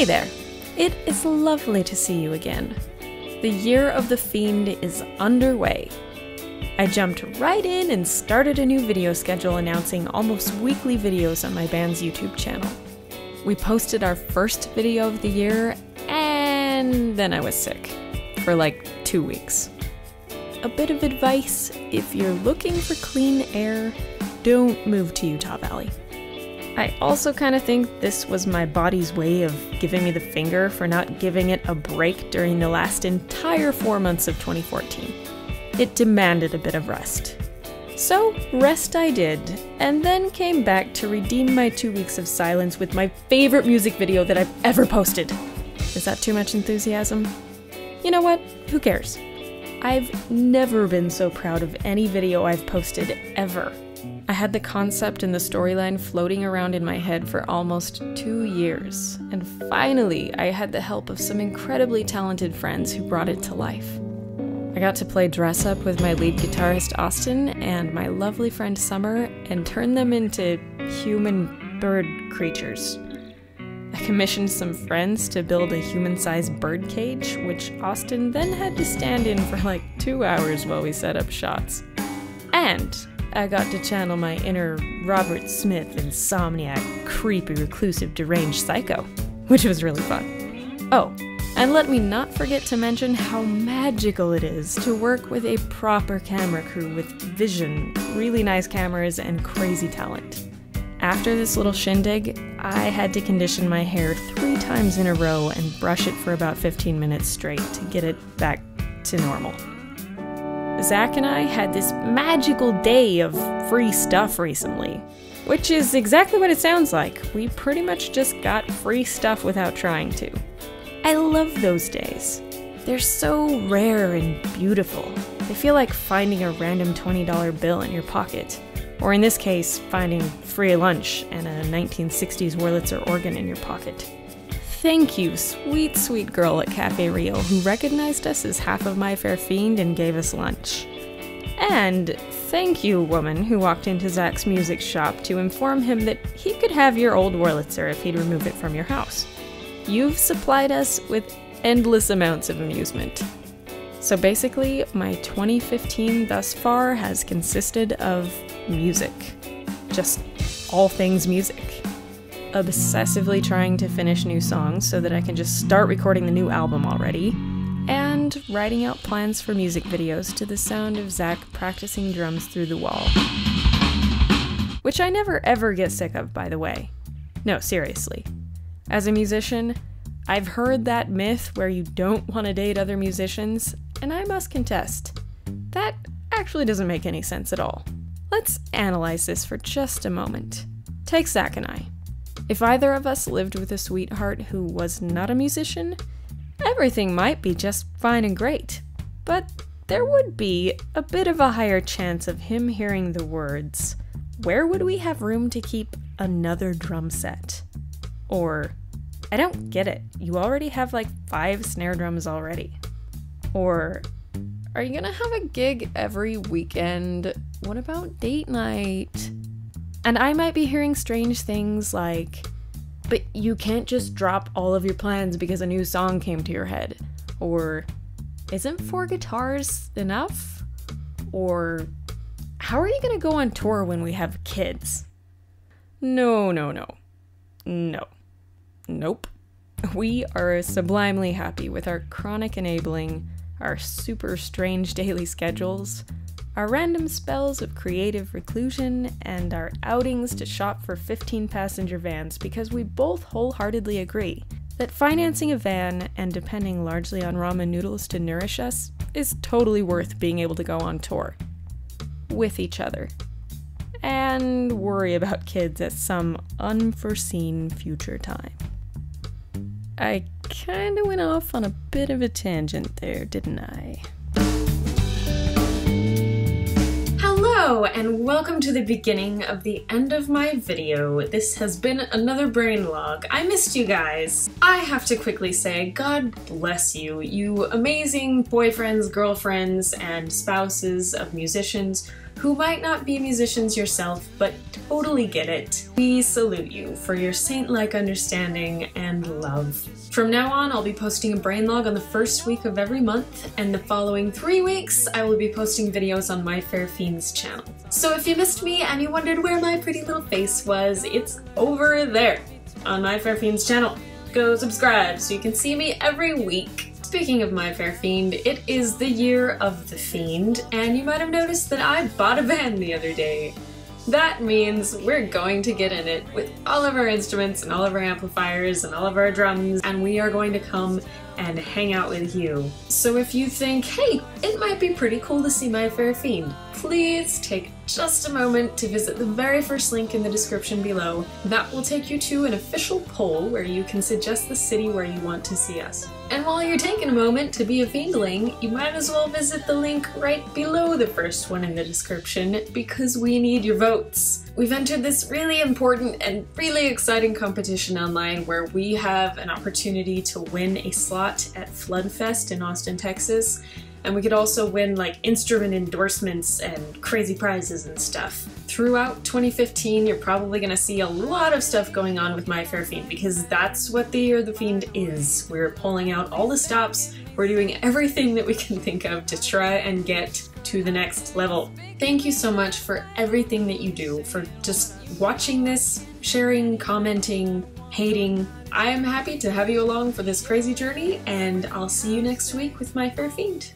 Hey there! It is lovely to see you again. The year of the Fiend is underway. I jumped right in and started a new video schedule announcing almost weekly videos on my band's YouTube channel. We posted our first video of the year, and then I was sick for like 2 weeks. A bit of advice: if you're looking for clean air, don't move to Utah Valley. I also kind of think this was my body's way of giving me the finger for not giving it a break during the last entire 4 months of 2014. It demanded a bit of rest. So, rest I did, and then came back to redeem my 2 weeks of silence with my favorite music video that I've ever posted. Is that too much enthusiasm? You know what? Who cares? I've never been so proud of any video I've posted ever. I had the concept and the storyline floating around in my head for almost 2 years, and finally I had the help of some incredibly talented friends who brought it to life. I got to play dress up with my lead guitarist Austin and my lovely friend Summer and turn them into human bird creatures. I commissioned some friends to build a human-sized bird cage, which Austin then had to stand in for like 2 hours while we set up shots. And I got to channel my inner Robert Smith insomniac, creepy, reclusive, deranged psycho, which was really fun. Oh, and let me not forget to mention how magical it is to work with a proper camera crew with vision, really nice cameras, and crazy talent. After this little shindig, I had to condition my hair 3 times in a row and brush it for about 15 minutes straight to get it back to normal. Zach and I had this magical day of free stuff recently, which is exactly what it sounds like. We pretty much just got free stuff without trying to. I love those days. They're so rare and beautiful. They feel like finding a random $20 bill in your pocket, or in this case, finding free lunch and a 1960s Wurlitzer organ in your pocket. Thank you, sweet, sweet girl at Cafe Rio who recognized us as half of My Fair Fiend and gave us lunch. And thank you, woman who walked into Zach's music shop to inform him that he could have your old Wurlitzer if he'd remove it from your house. You've supplied us with endless amounts of amusement. So basically, my 2015 thus far has consisted of music. Just all things music. Obsessively trying to finish new songs so that I can just start recording the new album already, and writing out plans for music videos to the sound of Zach practicing drums through the wall. Which I never ever get sick of, by the way. No, seriously. As a musician, I've heard that myth where you don't want to date other musicians, and I must contest, that actually doesn't make any sense at all. Let's analyze this for just a moment. Take Zach and I. If either of us lived with a sweetheart who was not a musician, everything might be just fine and great. But there would be a bit of a higher chance of him hearing the words, "Where would we have room to keep another drum set?" Or, "I don't get it, you already have like 5 snare drums already." Or, "Are you gonna have a gig every weekend? What about date night?" And I might be hearing strange things like, "But you can't just drop all of your plans because a new song came to your head." Or, "Isn't 4 guitars enough?" Or, "How are you gonna go on tour when we have kids?" No. Nope. We are sublimely happy with our chronic enabling, our super strange daily schedules, our random spells of creative reclusion, and our outings to shop for 15-passenger vans because we both wholeheartedly agree that financing a van and depending largely on ramen noodles to nourish us is totally worth being able to go on tour with each other and worry about kids at some unforeseen future time. I kinda went off on a bit of a tangent there, didn't I? Hello, and welcome to the beginning of the end of my video. This has been another brain log. I missed you guys. I have to quickly say, God bless you, you amazing boyfriends, girlfriends, and spouses of musicians who might not be musicians yourself, but totally get it. We salute you for your saint-like understanding and love. From now on, I'll be posting a brain log on the first week of every month, and the following 3 weeks, I will be posting videos on My Fair Fiend's channel. So if you missed me and you wondered where my pretty little face was, it's over there on My Fair Fiend's channel. Go subscribe so you can see me every week. Speaking of My Fair Fiend, it is the year of the Fiend, and you might have noticed that I bought a band the other day. That means we're going to get in it with all of our instruments and all of our amplifiers and all of our drums, and we are going to come and hang out with you. So if you think, hey, it might be pretty cool to see My Fair Fiend, please take just a moment to visit the very first link in the description below. That will take you to an official poll where you can suggest the city where you want to see us. And while you're taking a moment to be a Fiendling, you might as well visit the link right below the first one in the description, because we need your votes. We've entered this really important and really exciting competition online where we have an opportunity to win a slot at FLOODFEST in Austin, Texas. And we could also win like instrument endorsements and crazy prizes and stuff. Throughout 2015, you're probably gonna see a lot of stuff going on with My Fair Fiend, because that's what the Year of the Fiend is. We're pulling out all the stops, we're doing everything that we can think of to try and get to the next level. Thank you so much for everything that you do, for just watching this, sharing, commenting, hating. I am happy to have you along for this crazy journey, and I'll see you next week with My Fair Fiend.